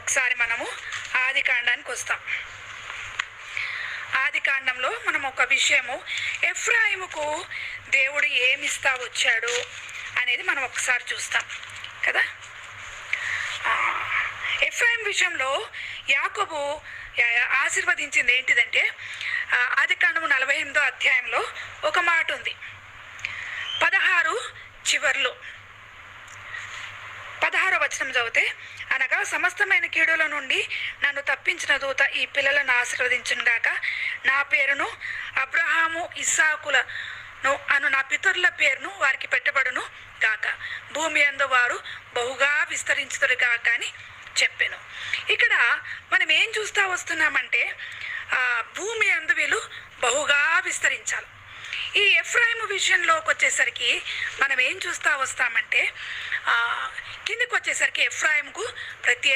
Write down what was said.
ఒకసారి మనము ఆది కాండానికి వస్తాం. ఆది కాండంలో మనం ఒక విషయము, ఎఫ్రాయిముకు దేవుడు ఏమిస్తా వచ్చాడు అనేది మనం ఒకసారి చూస్తాం కదా. ఎఫ్రాయిం విషయంలో యాకోబు ఆశీర్వదించింది ఏంటిదంటే, ఆది కాండము 48వ అధ్యాయంలో ఒక మాట ఉంది. 16 చివర్లో 16వ వచనం చదివితే, అనగా సమస్తమైన కీడుల నుండి నన్ను తప్పించిన దూత ఈ పిల్లలను ఆశీర్వదించుగాక, నా పేరును అబ్రహాము ఇస్సాకులను అను నా పితరుల పేరును వారికి పెట్టబడును గాక, భూమి యందు వారు బహుగా విస్తరించుదురు గాక అని చెప్పాను. ఇక్కడ మనం ఏం చూస్తా వస్తున్నామంటే, భూమి యందు వీళ్ళు బహుగా విస్తరించాలి. ఈ ఎఫ్రాయిము విషయంలోకి వచ్చేసరికి మనం ఏం చూస్తా వస్తామంటే, కిందకి వచ్చేసరికి ఎఫ్రాయిముకు ప్రత్యేక